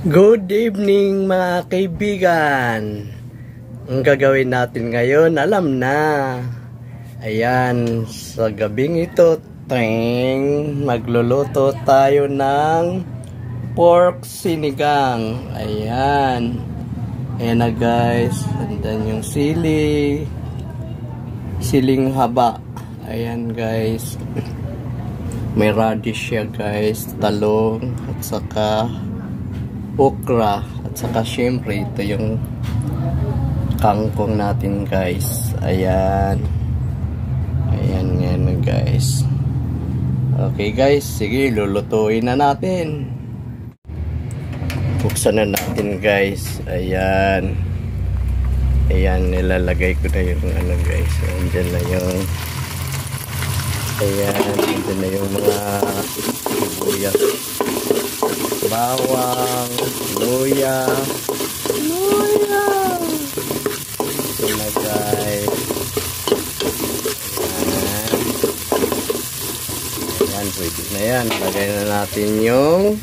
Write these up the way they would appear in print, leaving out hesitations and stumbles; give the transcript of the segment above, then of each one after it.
Good evening mga kaibigan. Ang gagawin natin ngayon, alam na. Ayan, sa gabing ito, magluluto tayo ng pork sinigang. Ayan. Ayan na guys. Andan yung siling haba. Ayan guys. May radish siya guys, talong at saka okra, at saka syempre ito yung kangkong natin guys. Ayan ngayon guys. Okay guys, sige, lulutuin na natin. Buksan na natin guys. Ayan, nilalagay ko na yung ano guys. Andyan na yung andyan na yung mga sibuyas, bawang, luya. Ito na guys. Ayan, pwede na yan. Lagay na natin yung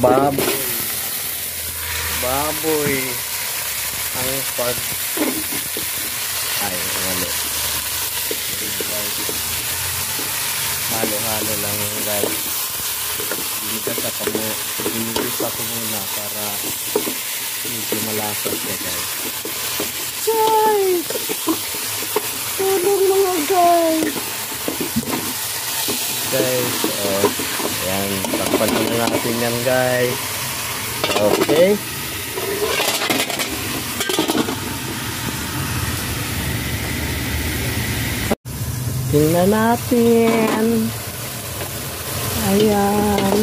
baboy ang halo-halo lang guys. Ginigisa ko muna para medyo malasap siya guys. Tulong mga guys. Ayan, takpan na natin yan guys. Okay. Tingnan natin. Ayan.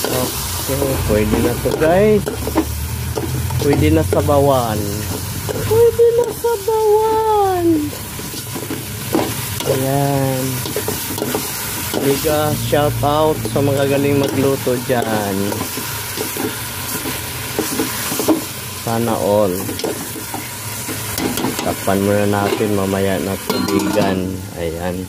Okay, pwede na to guys. Pwede na sabawan. Ayan. Mega shout out sa mga galing magluto dyan. Sana all. Takpan muna natin, mamaya na tubigan. Ayan.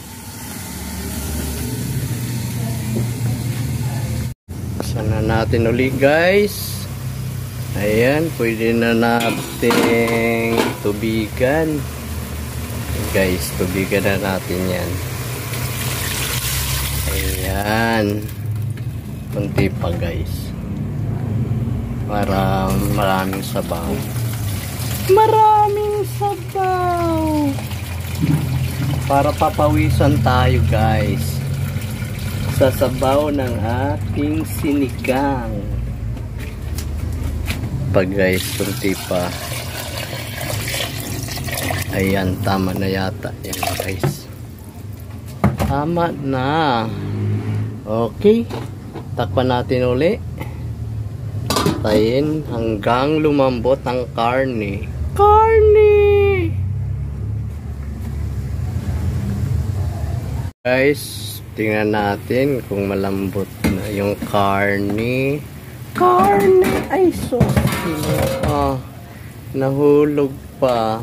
Sana natin uli guys. Ayan, pwede na natin tubigan. Guys, tubigan na natin yan. Ayan. Kunti pa guys. Para maraming sabaw. Para papawisan tayo guys sa sabaw ng ating sinigang. Pag guys, kunti pa. Ayan, tama na yata yan guys. Tama na. Okay, takpan natin uli. Tayin hanggang lumambot ang karne. Guys, tingnan natin kung malambot na yung karne. Ay sus, nahulog pa.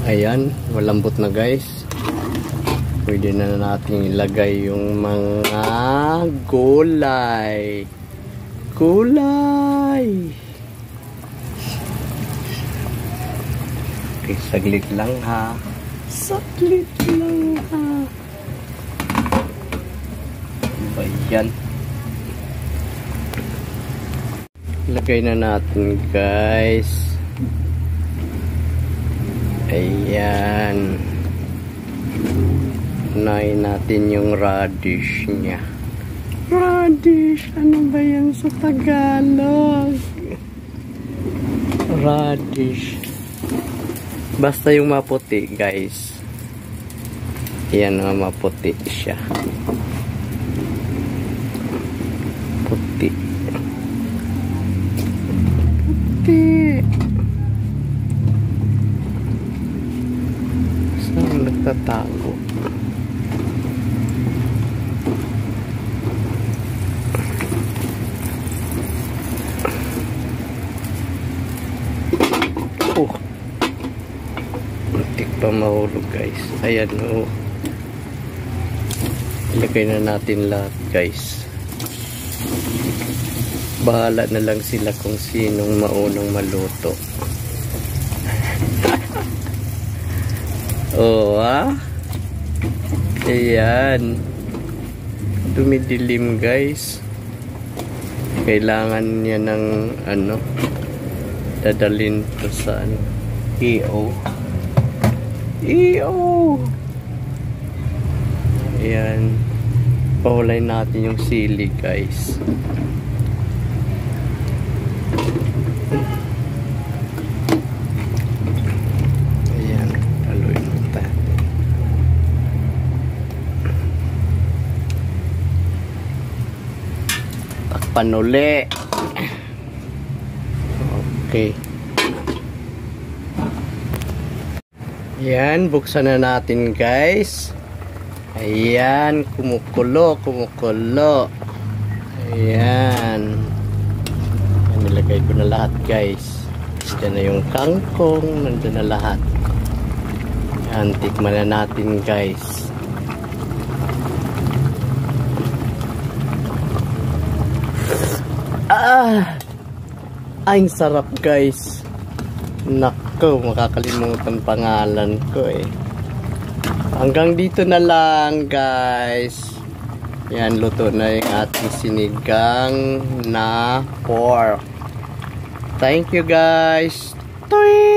Ayan, malambot na guys. Pwede na natin ilagay yung mga gulay. Okay, saglit lang ha. Ayan. Ilagay na natin guys. Ayan. Unahin natin yung radish niya. Ano ba yan sa Tagalog? Radish. Basta yung maputi guys. Ayan, maputi siya. Puti. Saan nagtatago? Muntik pa mahulog guys. Ayan o. Ilagay na natin lahat guys. Bahala na lang sila kung sinong maunang maluto. Oh ha? Ayan. Dumidilim guys. Kailangan niya ng ano, dadalhin to sa ano, EO. Ayan. Pahulay natin yung sili guys. Ayan. Haluin natin. Takpan uli. Okay. Ayan, buksan na natin guys. Ayan, kumukulo. Ayan. Nilagay ko na lahat guys. Diyan na yung kangkong, nandun na lahat. Ayan, tikman na natin guys. Ay, sarap guys. Nako, makakalimutan pangalan ko eh. Hanggang dito na lang guys. Yan, luto na yung ating sinigang na pork. Thank you guys. Tweet!